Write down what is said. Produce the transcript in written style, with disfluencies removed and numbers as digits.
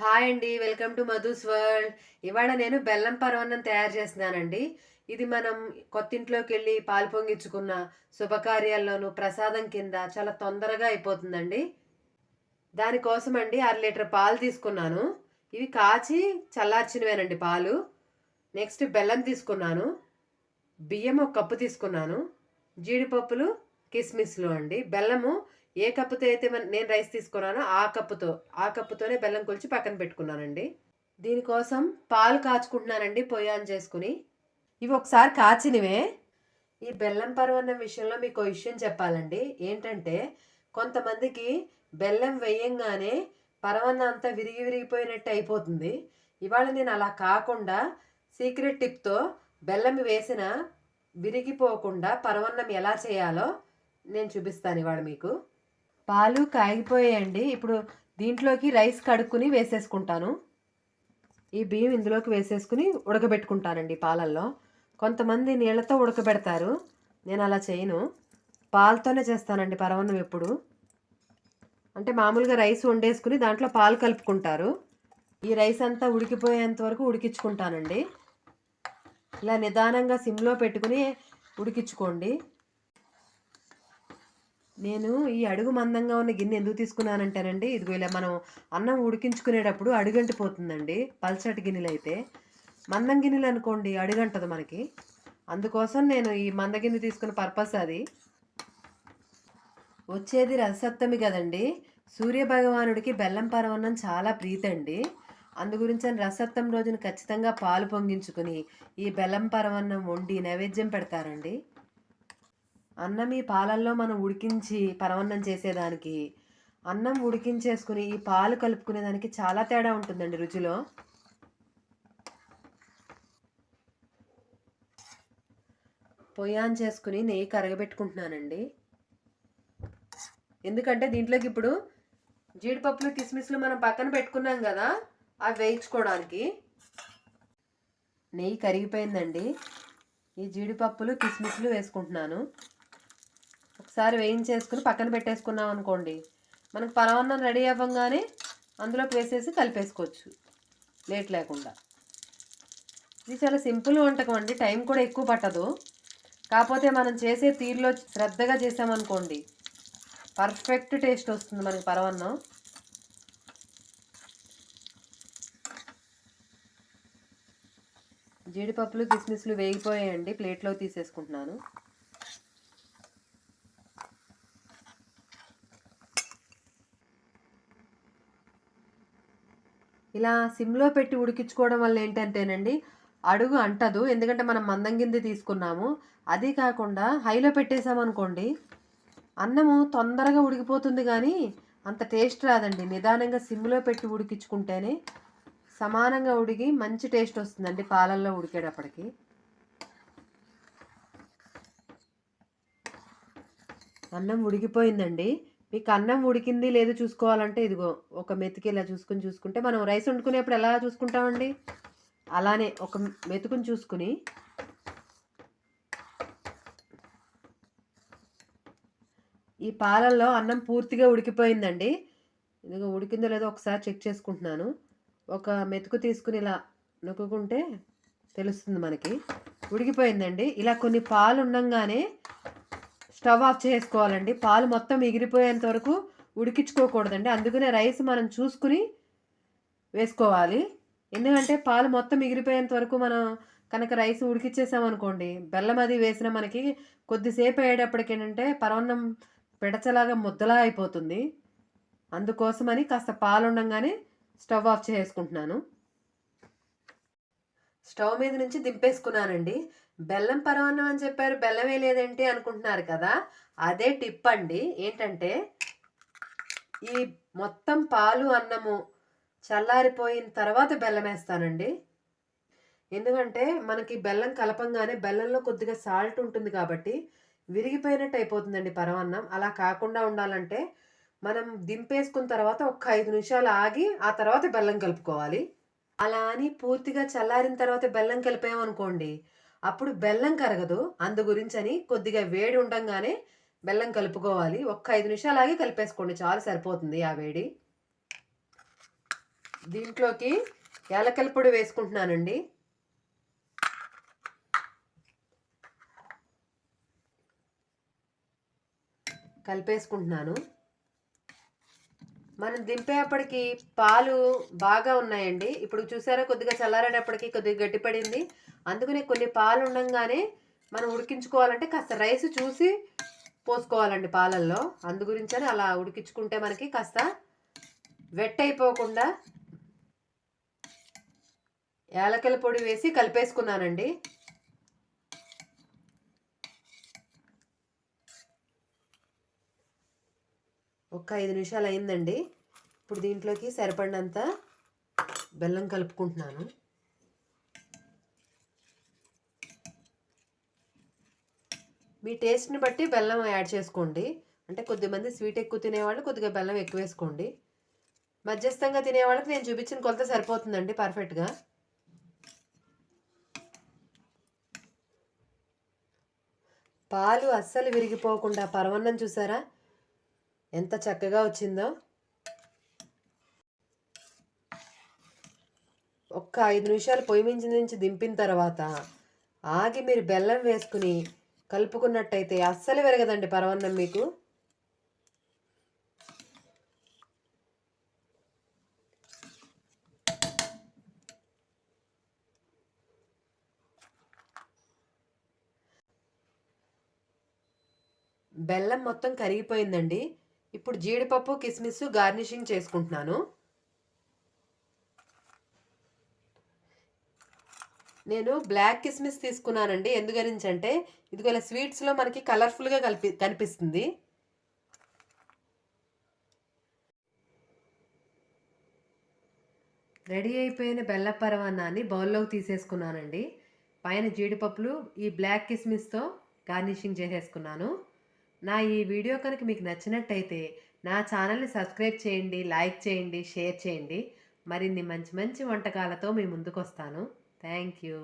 Hi అండి. Welcome to Madhu's world. ఇవాళ నేను బెల్లం పరమాన్నం తయారు చేస్తున్నానండి. ఇది మనం కొత్తింట్లోకెళ్ళి పాలు పొంగించుకున్న శుభకార్యాల్లోనూ ప్రసాదం కింద చాలా తొందరగా అయిపోతుందండి. దానికోసమండి 1/2 లీటర్ పాలు తీసుకున్నాను. ఇవి కాచి చల్లార్చినవేనండి పాలు. నెక్స్ట్ బెల్లం తీసుకున్నాను. బియ్యం ఒక కప్పు తీసుకున్నాను. జీడిపప్పులు, కిస్మిస్లు అండి. బెల్లము ఏ కప్పుతో అయితే నేను రైస్ తీసుకున్నానో ఆ కప్పుతోనే బెల్లం కొలిచి పక్కన పెట్టుకున్నానండి. దీనికోసం పాలు కాచుకుంటున్నానండి పొయ్యి ఆన్ చేసుకుని. ఇవి ఒకసారి కాచినవే. ఈ బెల్లం పరమాన్నం విషయంలో మీకు విషయం చెప్పాలండి. ఏంటంటే కొంతమందికి బెల్లం వేయంగానే పరమాన్నం అంతా విరిగి విరిగిపోయినట్టు అయిపోతుంది. ఇవాళ నేను అలా కాకుండా సీక్రెట్ టిప్తో బెల్లం వేసిన విరిగిపోకుండా పరమాన్నం ఎలా చేయాలో నేను చూపిస్తాను ఇవాళ మీకు. పాలు కాగిపోయాయండి. ఇప్పుడు దీంట్లోకి రైస్ కడుక్కుని వేసేసుకుంటాను. ఈ బియ్యం ఇందులోకి వేసేసుకుని ఉడకబెట్టుకుంటానండి పాలల్లో. కొంతమంది నీళ్ళతో ఉడకబెడతారు. నేను అలా చేయను. పాలతోనే చేస్తానండి పరమాన్నం ఎప్పుడు. అంటే మామూలుగా రైస్ వండేసుకుని దాంట్లో పాలు కలుపుకుంటారు. ఈ రైస్ అంతా ఉడికిపోయేంత వరకు ఉడికించుకుంటానండి. ఇలా నిదానంగా సిమ్లో పెట్టుకుని ఉడికించుకోండి. నేను ఈ అడుగు మందంగా ఉన్న గిన్నె ఎందుకు తీసుకున్నానంటేనండి, ఇదిగో ఇలా మనం అన్నం ఉడికించుకునేటప్పుడు అడుగంటిపోతుందండి. పల్చటి గిన్నెలు అయితే మందం గిన్నెలు అనుకోండి అడుగంటదు మనకి. అందుకోసం నేను ఈ మంద గిన్నె తీసుకున్న పర్పస్ అది. వచ్చేది రథసప్తమి కదండి. సూర్య భగవానుడికి బెల్లం పరమాన్నం చాలా ప్రీతండి. అందు గురించి రథసప్తమి రోజున ఖచ్చితంగా పాలు పొంగించుకుని ఈ బెల్లం పరమాన్నం వండి నైవేద్యం పెడతారండి. అన్నం ఈ పాలల్లో మనం ఉడికించి పరమాన్నం చేసేదానికి, అన్నం ఉడికించేసుకుని ఈ పాలు కలుపుకునేదానికి చాలా తేడా ఉంటుందండి రుచిలో. పొయ్యి ఆన్ చేసుకుని నెయ్యి కరగబెట్టుకుంటున్నానండి. ఎందుకంటే దీంట్లోకి ఇప్పుడు జీడిపప్పులు కిస్మిస్లు మనం పక్కన పెట్టుకున్నాం కదా, అవి వేయించుకోవడానికి. నెయ్యి కరిగిపోయిందండి. ఈ జీడిపప్పులు కిస్మిస్లు వేసుకుంటున్నాను. ఒకసారి వేయించేసుకుని పక్కన పెట్టేసుకున్నాం అనుకోండి, మనకు పరమాన్నం రెడీ అవ్వగానే అందులోకి వేసేసి కలిపేసుకోవచ్చు లేట్ లేకుండా. ఇది చాలా సింపుల్ వంటకం అండి. టైం కూడా ఎక్కువ పట్టదు. కాకపోతే మనం చేసే తీరులో శ్రద్ధగా చేసామనుకోండి పర్ఫెక్ట్ టేస్ట్ వస్తుంది మనకి పరమాన్నం. జీడిపప్పులు కిస్మిస్లు వేగిపోయాయండి. ప్లేట్లో తీసేసుకుంటున్నాను. ఇలా సిమ్లో పెట్టి ఉడికించుకోవడం వల్ల ఏంటంటేనండి అడుగు అంటదు. ఎందుకంటే మనం మందం గిన్నె తీసుకున్నాము. అది కాకుండా హైలో పెట్టేసామనుకోండి అన్నము తొందరగా ఉడికిపోతుంది కానీ అంత టేస్ట్ రాదండి. నిదానంగా సిమ్లో పెట్టి ఉడికించుకుంటేనే సమానంగా ఉడికి మంచి టేస్ట్ వస్తుందండి పాలల్లో ఉడికేటప్పటికి. అన్నం ఉడికిపోయిందండి. మీకు అన్నం ఉడికింది లేదు చూసుకోవాలంటే ఇదిగో ఒక మెతుకు ఇలా చూసుకుంటే మనం రైస్ వండుకునేప్పుడు ఎలా చూసుకుంటామండి, అలానే ఒక మెతుకుని చూసుకుని ఈ పాలల్లో అన్నం పూర్తిగా ఉడికిపోయిందండి. ఇదిగో ఉడికిందో లేదో ఒకసారి చెక్ చేసుకుంటున్నాను. ఒక మెతుకు తీసుకుని ఇలా నొక్కుంటే తెలుస్తుంది మనకి ఉడికిపోయిందండి. ఇలా కొన్ని పాలు ఉండంగానే స్టవ్ ఆఫ్ చేసుకోవాలండి. పాలు మొత్తం ఎగిరిపోయేంత వరకు ఉడికించుకోకూడదండి. అందుకనే రైస్ మనం చూసుకుని వేసుకోవాలి. ఎందుకంటే పాలు మొత్తం ఎగిరిపోయేంత వరకు మనం కనుక రైస్ ఉడికిచ్చేసామనుకోండి, బెల్లం అది వేసిన మనకి కొద్దిసేపు అయ్యేటప్పటికి ఏంటంటే పరమాన్నం పిడచలాగా ముద్దలా అయిపోతుంది. అందుకోసమని కాస్త పాలు ఉండంగానే స్టవ్ ఆఫ్ చేసుకుంటున్నాను. స్టవ్ మీద నుంచి దింపేసుకున్నానండి. బెల్లం పరమాన్నం అని చెప్పారు, బెల్లం వేయలేదేంటి అనుకుంటున్నారు కదా, అదే టిప్ అండి. ఏంటంటే ఈ మొత్తం పాలు అన్నము చల్లారిపోయిన తర్వాత బెల్లం వేస్తానండి. ఎందుకంటే మనకి బెల్లం కలపంగానే బెల్లంలో కొద్దిగా సాల్ట్ ఉంటుంది కాబట్టి విరిగిపోయినట్టు అయిపోతుందండి పరమాన్నం. అలా కాకుండా ఉండాలంటే మనం దింపేసుకున్న తర్వాత ఒక 5 నిమిషాలు ఆగి ఆ తర్వాత బెల్లం కలుపుకోవాలి. అలా అని పూర్తిగా చల్లారిన తర్వాత బెల్లం కలిపామనుకోండి అప్పుడు బెల్లం కరగదు. అందు గురించని కొద్దిగా వేడి ఉండంగానే బెల్లం కలుపుకోవాలి. ఒక్క 5 నిమిషాలు ఆగి కలిపేసుకోండి చాలు, సరిపోతుంది ఆ వేడి. దీంట్లోకి యాలకల పొడి వేసుకుంటున్నానండి. కలిపేసుకుంటున్నాను. మనం దింపేపటికి పాలు బాగా ఉన్నాయండి. ఇప్పుడు చూసారా, కొద్దిగా చల్లారేటప్పటికి కొద్దిగా గట్టిపడింది. అందుకనే కొన్ని పాలు ఉండంగానే మనం ఉడికించుకోవాలంటే కాస్త రైస్ చూసి పోసుకోవాలండి పాలల్లో. అందు గురించని అలా ఉడికించుకుంటే మనకి కాస్త వెట్ అయిపోకుండా యాలకల పొడి వేసి కలిపేసుకున్నానండి. ఒక 5 నిమిషాలు అయిందండి. ఇప్పుడు దీంట్లోకి సరిపడినంత బెల్లం కలుపుకుంటున్నాను. మీ టేస్ట్ని బట్టి బెల్లం యాడ్ చేసుకోండి. అంటే కొద్దిమంది స్వీట్ ఎక్కువ తినేవాళ్ళు కొద్దిగా బెల్లం ఎక్కువ వేసుకోండి. మధ్యస్థంగా తినేవాళ్ళకి నేను చూపించిన కొలత సరిపోతుందండి పర్ఫెక్ట్గా. పాలు అస్సలు విరిగిపోకుండా పరమాన్నం చూసారా ఎంత చక్కగా వచ్చిందో. ఒక్క 5 నిమిషాలు పొయ్యి మించి నుంచి దింపిన తర్వాత ఆగి మీరు బెల్లం వేసుకుని కలుపుకున్నట్టయితే అస్సలు విరగదండి పరమాన్నం మీకు. బెల్లం మొత్తం కరిగిపోయిందండి. ఇప్పుడు జీడిపప్పు కిస్మిస్ గార్నిషింగ్ చేసుకుంటున్నాను. నేను బ్లాక్ కిస్మిస్ తీసుకున్నానండి. ఎందుకనించంటే ఇదిగో ఇలా స్వీట్స్లో మనకి కలర్ఫుల్గా కనిపిస్తుంది. రెడీ అయిపోయిన బెల్ల పరమాన్నాన్ని బౌల్లోకి తీసేసుకున్నానండి. పైన జీడిపప్పులు ఈ బ్లాక్ కిస్మిస్తో గార్నిషింగ్ చేసేసుకున్నాను. నా ఈ వీడియో కనుక మీకు నచ్చినట్టయితే నా ఛానల్ని సబ్స్క్రైబ్ చేయండి, లైక్ చేయండి, షేర్ చేయండి. మరిన్ని మంచి మంచి వంటకాలతో మీ ముందుకు వస్తాను. Thank you.